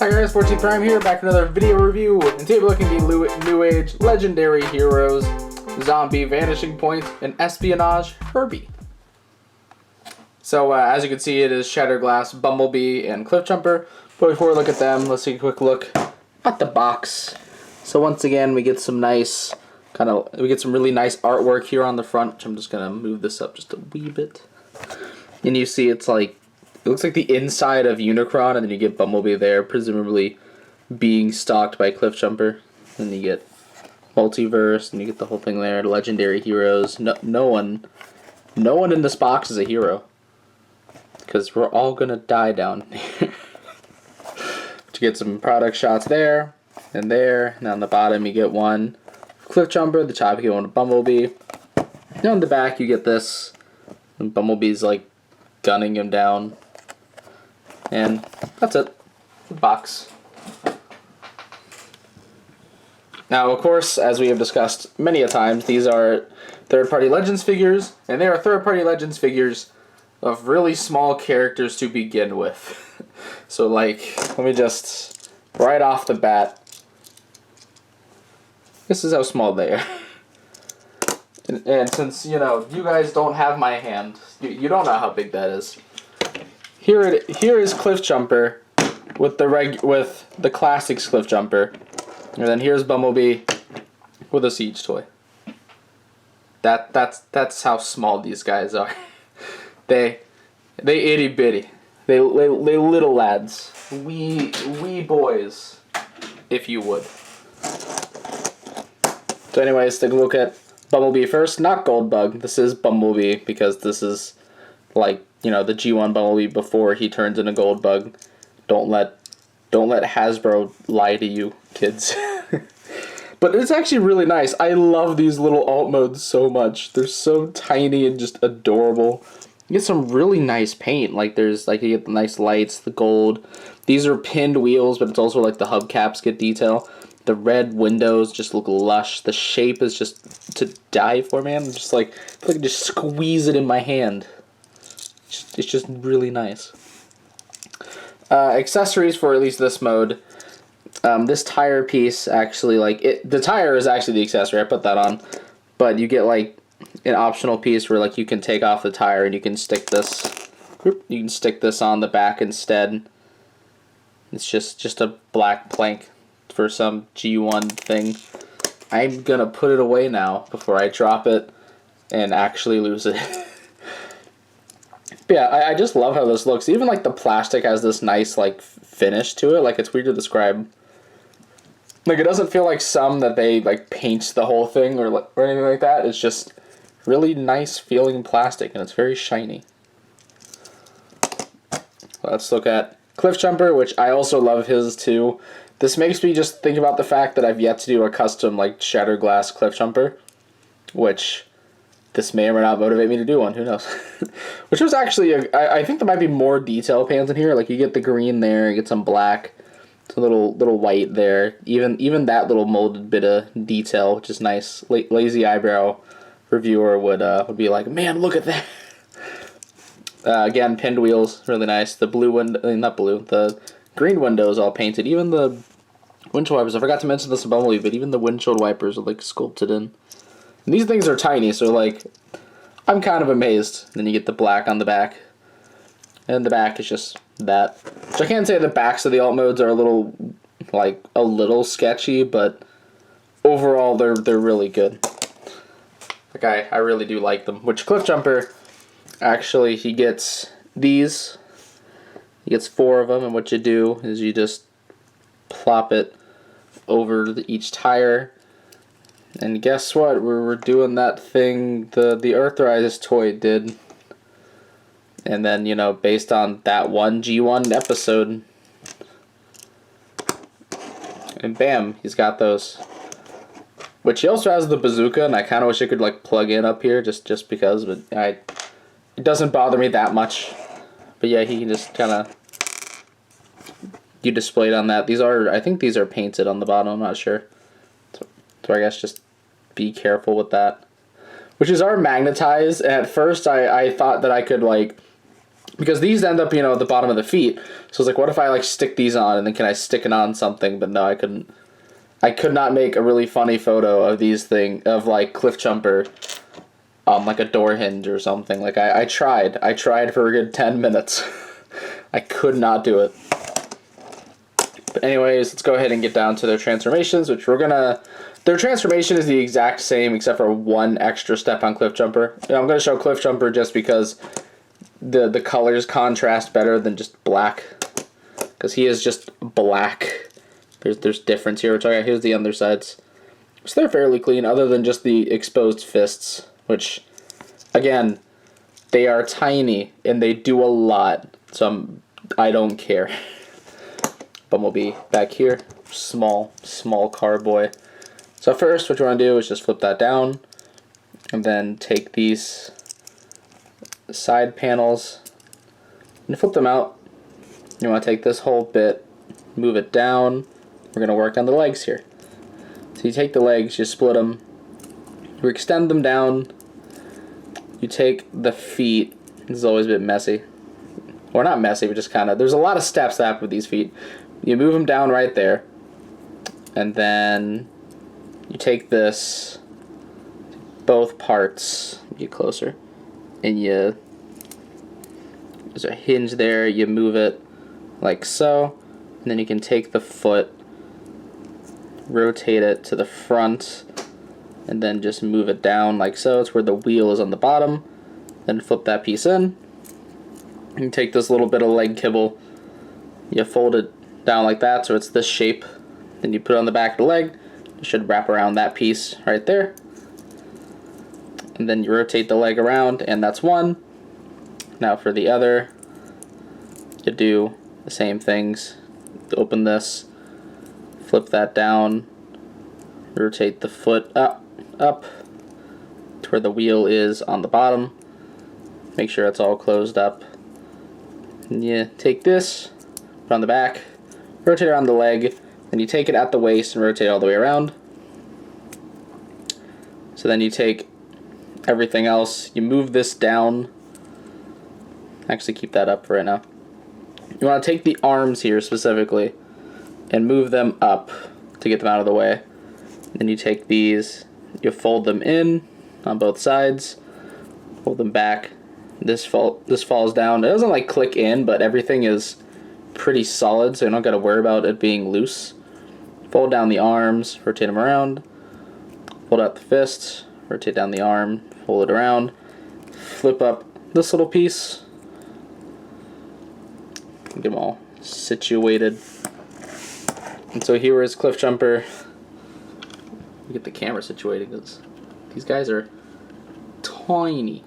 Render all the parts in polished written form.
Hi guys, 14 Prime here, back with another video review, and today we're looking at the Newage Legendary Heroes, Zombie, Vanishing Point, and Espionage, Herbie. So as you can see, it is Shatterglass, Bumblebee, and Cliffjumper. But before we look at them, let's take a quick look at the box. So once again, we get some nice, some really nice artwork here on the front, which I'm just gonna move this up just a wee bit. And you see it's like, it looks like the inside of Unicron, and then you get Bumblebee there, presumably being stalked by Cliffjumper. Then you get Multiverse, and you get the whole thing there. Legendary heroes. No one in this box is a hero, because we're all gonna die down here. To get some product shots there, and on the bottom you get one Cliffjumper, the top you get one Bumblebee. And on the back you get this, and Bumblebee's like gunning him down. And that's it. The box. Now, of course, as we have discussed many a times, these are third-party Legends figures, and they are third-party Legends figures of really small characters to begin with. So, like, let me just, right off the bat, this is how small they are. And since, you know, you guys don't have my hand, you don't know how big that is. Here is Cliffjumper with the classics Cliffjumper, and then here's Bumblebee with a siege toy. That's how small these guys are. They itty bitty. They little lads. Wee boys, if you would. So anyways, take a look at Bumblebee first. Not Goldbug. This is Bumblebee because this is like, you know, the G1 Bumblebee before he turns into Goldbug. Don't let Hasbro lie to you, kids. But it's actually really nice. I love these little alt modes so much. They're so tiny and just adorable. You get some really nice paint. Like there's like, you get the nice lights, the gold. These are pinned wheels, but it's also like the hubcaps get detail. The red windows just look lush. The shape is just to die for, man. Just like, I feel like I can just squeeze it in my hand. It's just really nice. Accessories for at least this mode. This tire piece actually, the tire is actually the accessory. I put that on, but you get like an optional piece where like you can take off the tire and you can stick this. You can stick this on the back instead. It's just a black plank for some G1 thing. I'm gonna put it away now before I drop it and actually lose it. Yeah, I just love how this looks. Even like the plastic has this nice like finish to it. Like it's weird to describe. Like it doesn't feel like some that they like paint the whole thing or anything like that. It's just really nice feeling plastic and it's very shiny. Let's look at Cliffjumper, which I also love his too. This makes me just think about the fact that I've yet to do a custom like Shatterglass Cliffjumper, which this may or may not motivate me to do one, who knows. Which was actually, I think there might be more detail pans in here. Like you get the green there, you get some black, some little white there. Even that little molded bit of detail, which is nice. Lazy eyebrow reviewer would be like, man, look at that. Again, pinned wheels, really nice. The blue window, not blue, the green windows all painted. Even the windshield wipers, I forgot to mention this in Bumblebee, but even the windshield wipers are like sculpted in. And these things are tiny, so like, I'm kind of amazed. Then you get the black on the back. And the back is just that. So I can't say the backs of the alt modes are a little sketchy, but overall they're really good. Like I really do like them. Which Cliffjumper, actually he gets these. He gets 4 of them, and what you do is you just plop it over each tire. And guess what? We're doing that thing the Earthrise toy did. And then, you know, based on that one G1 episode. And bam, he's got those. Which he also has the bazooka, and I kind of wish I could like plug in up here just because, but it doesn't bother me that much. But yeah, he can just kind of, you displayed on that. I think these are painted on the bottom, I'm not sure. So I guess just be careful with that. Which is our magnetized, and at first I thought that I could like because these end up, at the bottom of the feet. So it's like, what if I like stick these on, and then can I stick it on something? But no, I couldn't. I could not make a really funny photo of of like Cliff Jumper on like a door hinge or something. Like I tried for a good 10 minutes. I could not do it. But anyways, let's go ahead and get down to their transformations, which their transformation is the exact same except for one extra step on Cliff Jumper. I'm going to show Cliff Jumper just because the colors contrast better than just black, because he is just black. There's difference here. Here's the undersides. So they're fairly clean, other than just the exposed fists, which, again, they are tiny and they do a lot. So I don't care. Bumblebee back here, small car boy. So first, what you want to do is just flip that down, and then take these side panels and flip them out. You want to take this whole bit, move it down. We're going to work on the legs here. So you take the legs, you split them, you extend them down, you take the feet. This is always a bit messy. Or not messy, but just kind of, there's a lot of steps that happen with these feet. You move them down right there, and then you take this, both parts, get closer, and there's a hinge there, you move it like so, and then you can take the foot, rotate it to the front, and then just move it down like so. It's where the wheel is on the bottom. Then flip that piece in. You take this little bit of leg kibble, you fold it down like that so it's this shape. Then you put it on the back of the leg. It should wrap around that piece right there. And then you rotate the leg around, and that's one. Now for the other, you do the same things. Open this, flip that down, rotate the foot up to where the wheel is on the bottom. Make sure it's all closed up. And you take this, put on the back, rotate around the leg, then you take it at the waist and rotate all the way around. So then you take everything else, you move this down. Actually, keep that up for right now. You want to take the arms here specifically and move them up to get them out of the way. Then you take these, you fold them in on both sides, fold them back. This falls down. It doesn't like click in, but everything is pretty solid, so you don't got to worry about it being loose. Fold down the arms, rotate them around. Fold out the fist, rotate down the arm, fold it around. Flip up this little piece. Get them all situated. And so here is Cliff Jumper. Get the camera situated because these guys are tiny.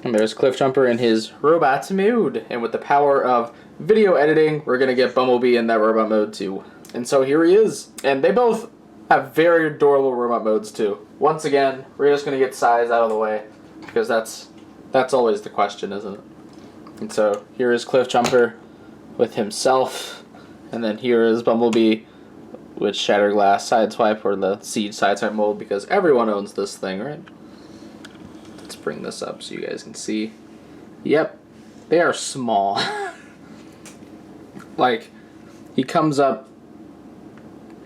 And there's Cliff Jumper in his robot mode. And with the power of video editing, we're going to get Bumblebee in that robot mode too. And so here he is. And they both have very adorable robot modes too. Once again, we're just going to get size out of the way, because that's always the question, isn't it? And so here is Cliff Jumper with himself. And then here is Bumblebee with Shatterglass Sideswipe, or the Siege Sideswipe mode, because everyone owns this thing, right? Let's bring this up so you guys can see. Yep, they are small. Like, he comes up,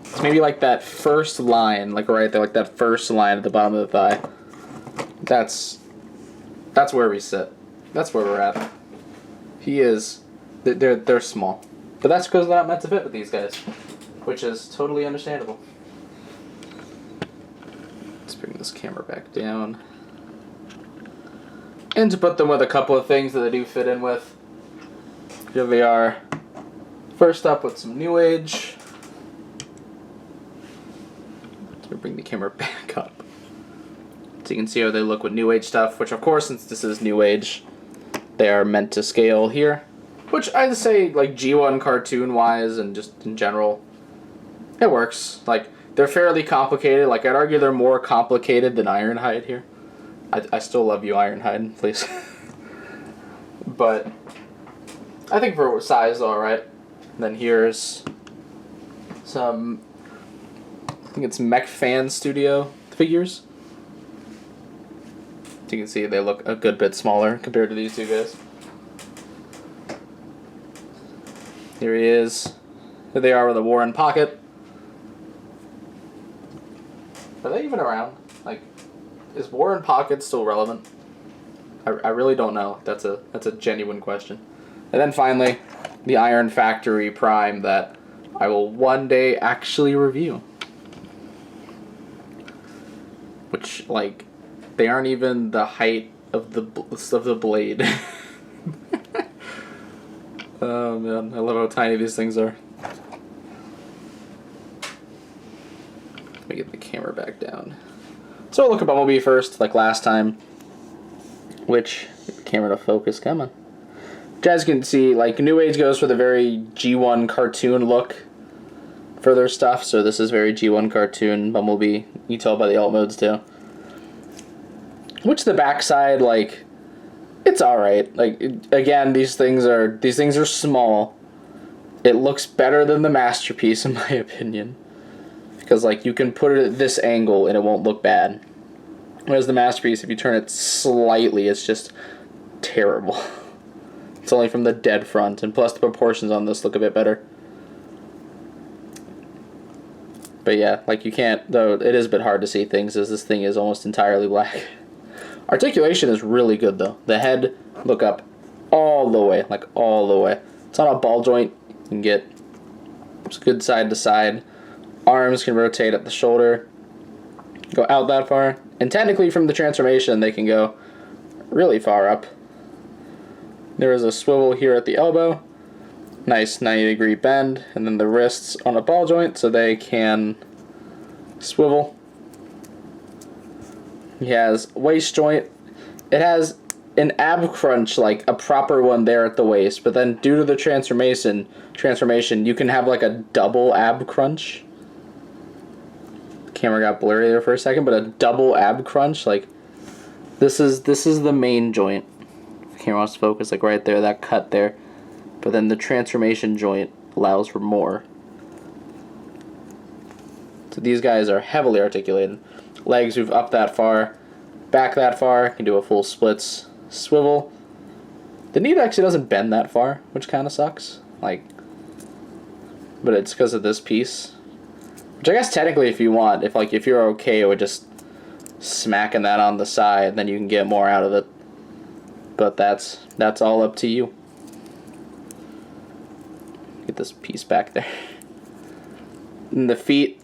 it's maybe like that first line, like right there, like that first line at the bottom of the thigh. That's where we sit. That's where we're at. He is, they're small. But that's because they're not meant to fit with these guys, which is totally understandable. Let's bring this camera back down. And to put them with a couple of things that they do fit in with, here they are. First up with some Newage. Let's bring the camera back up, so you can see how they look with Newage stuff, which of course, since this is Newage, they are meant to scale here. Which I'd say, like, G1 cartoon-wise and just in general, it works. Like, they're fairly complicated. Like, I'd argue they're more complicated than Ironhide here. I still love you, Ironhide, please. But I think for size, alright. Then here's some, I think it's Mech Fan Studio figures. So you can see they look a good bit smaller compared to these two guys. Here he is. Here they are with a Warren pocket. Are they even around? Like, is Warren pocket still relevant? I really don't know. That's a genuine question. And then finally, the Iron Factory Prime that I will one day actually review. Which, like, they aren't even the height of the blade. Oh man, I love how tiny these things are. Let me get the camera back down. So I'll look at Bumblebee first, like last time. Which, get the camera to focus, come on. You guys can see, like, Newage goes for the very G1 cartoon look for their stuff, so this is very G1 cartoon Bumblebee. You can tell by the alt modes too. Which the backside, like, it's alright. Like, again, these things are small. It looks better than the Masterpiece, in my opinion. Because, like, you can put it at this angle and it won't look bad. Whereas the Masterpiece, if you turn it slightly, it's just terrible. It's only from the dead front, and plus the proportions on this look a bit better. But yeah, like, you can't, though it is a bit hard to see things as this thing is almost entirely black. Articulation is really good though. The head, look up all the way, like all the way. It's on a ball joint. You can get it's good side to side. Arms can rotate at the shoulder, go out that far. And technically from the transformation they can go really far up. There is a swivel here at the elbow. Nice 90-degree bend. And then the wrists on a ball joint so they can swivel. He has waist joint. It has an ab crunch, like a proper one there at the waist, but then due to the transformation, you can have like a double ab crunch. The camera got blurry there for a second, but a double ab crunch, like this is the main joint. The camera wants to focus, like right there, that cut there. But then the transformation joint allows for more. So these guys are heavily articulated. Legs move up that far, back that far, can do a full splits, swivel. The knee actually doesn't bend that far, which kind of sucks. Like, but it's because of this piece. Which I guess technically if you want, if you're okay with just smacking that on the side, then you can get more out of it. But that's all up to you. Get this piece back there. And the feet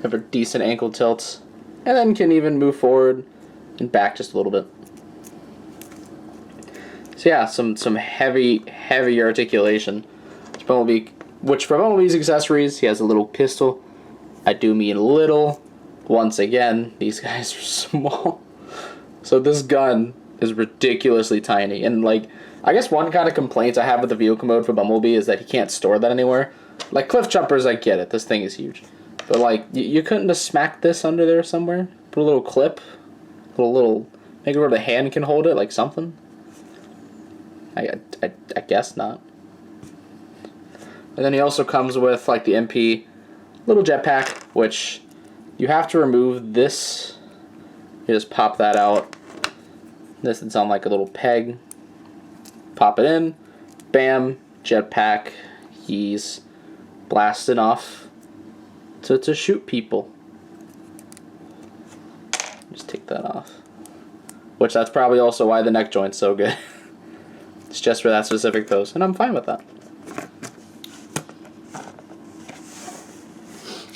have a decent ankle tilt. And then can even move forward and back just a little bit. So yeah, some heavy articulation. Which for Bumblebee's accessories, he has a little pistol. I do mean little. Once again, these guys are small. So this gun is ridiculously tiny. And like, I guess one kind of complaint I have with the vehicle mode for Bumblebee is that he can't store that anywhere. Like Cliff Jumpers, I get it. This thing is huge. But like, you couldn't have smacked this under there somewhere? Put a little clip? Make it where the hand can hold it, like something? I guess not. And then he also comes with, like, the MP little jetpack, which you have to remove this. You just pop that out. This is on, like, a little peg. Pop it in. Bam. Jetpack. He's blasting off to shoot people. Just take that off. Which that's probably also why the neck joint's so good. It's just for that specific pose, and I'm fine with that.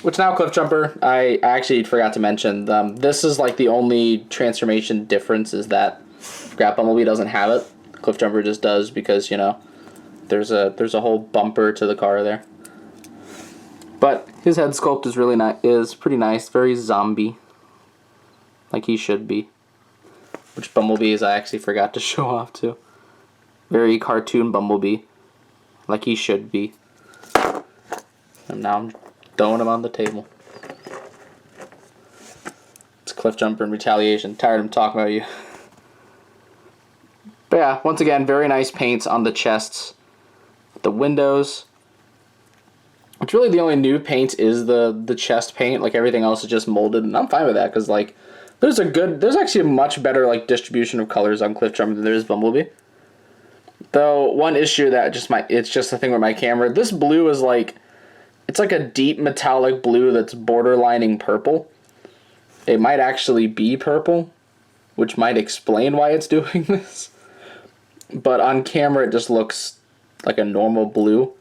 Which now Cliff Jumper, I actually forgot to mention, this is like the only transformation difference is that Grab Bumblebee doesn't have it. Cliff Jumper just does because, you know, there's a whole bumper to the car there. But his head sculpt is pretty nice, very zombie, like he should be. Which Bumblebees I actually forgot to show off too. Very cartoon Bumblebee, like he should be. And now I'm throwing him on the table. It's Cliff Jumper in retaliation. Tired of him talking about you. But yeah, once again, very nice paints on the chests, the windows. It's really the only new paint is the chest paint. Like everything else is just molded, and I'm fine with that because like there's actually a much better like distribution of colors on Cliff Jumper than there is Bumblebee. Though one issue that it's just the thing with my camera. This blue is like, it's like a deep metallic blue that's borderlining purple. It might actually be purple, which might explain why it's doing this. But on camera it just looks like a normal blue,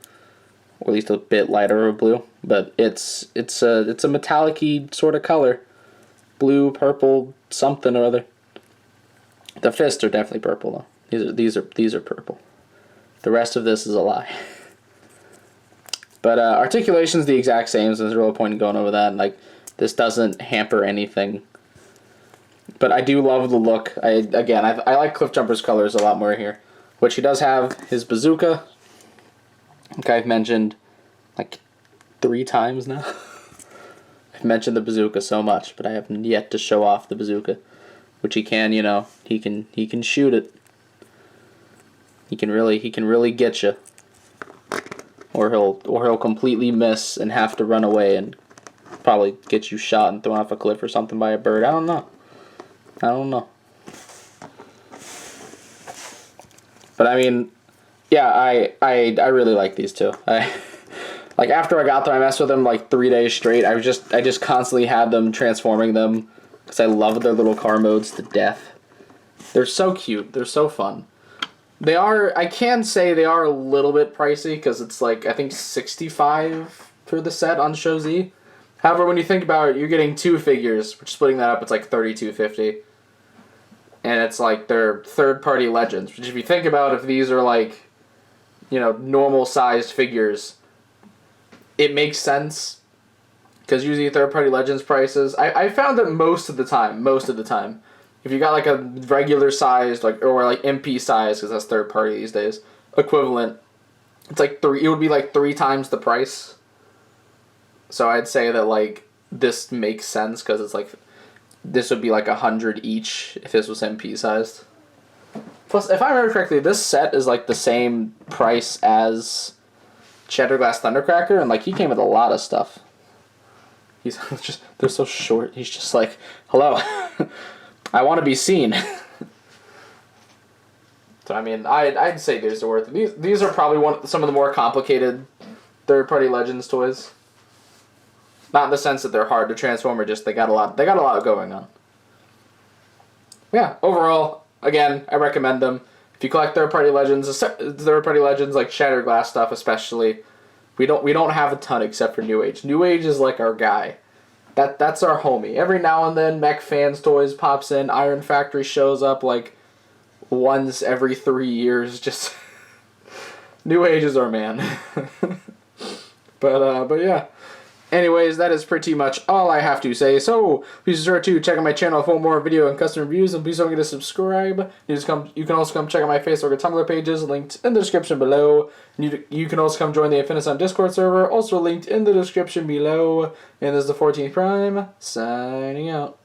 or at least a bit lighter of a blue. But it's a metallic-y sort of color. Blue, purple, something or other. The fists are definitely purple though. These are purple. The rest of this is a lie. But articulation's the exact same, so there's no point in going over that. Like, this doesn't hamper anything. But I do love the look. I like Cliffjumper's colors a lot more here. Which he does have his bazooka. Like I've mentioned like 3 times now. I've mentioned the bazooka so much, but I haven't yet to show off the bazooka. Which he can, you know, he can shoot it. He can really get you. Or he'll completely miss and have to run away and probably get you shot and thrown off a cliff or something by a bird. I don't know. But I mean, yeah, I really like these two. Like after I got them, I messed with them like 3 days straight. I just constantly had them, transforming them because I love their little car modes to death. They're so cute. They're so fun. They are, I can say they are a little bit pricey because it's like, I think $65 for the set on Show Z. However, when you think about it, you're getting 2 figures, which splitting that up, it's like $32.50. And it's like they're third-party legends, which if you think about, if these are like, you know, normal-sized figures, it makes sense. Because usually third-party legends prices, I found that most of the time, if you got like a regular sized, like, or like MP size, because that's third party these days, equivalent, it's like it would be like 3 times the price. So I'd say that like this makes sense because it's like this would be like 100 each if this was MP sized. Plus, if I remember correctly, this set is like the same price as Shatterglass Thundercracker, and like he came with a lot of stuff. He's just, they're so short. He's just like, hello. I want to be seen. So I mean, I'd say these are worth it. These are probably some of the more complicated third-party Legends toys. Not in the sense that they're hard to transform, or just they got a lot going on. Yeah, overall, again, I recommend them. If you collect third-party Legends like Shatterglass stuff especially, we don't have a ton except for Newage. Newage is like our guy. That's our homie. Every now and then, Mech Fans Toys pops in. Iron Factory shows up like once every 3 years. Just Newage is our man. But yeah. Anyways, that is pretty much all I have to say. So please be sure to check out my channel for more video and custom reviews, and please don't forget to subscribe. You can also come check out my Facebook and Tumblr pages, linked in the description below. You can also come join the Infinitum Discord server, also linked in the description below. And this is the 14th Prime, signing out.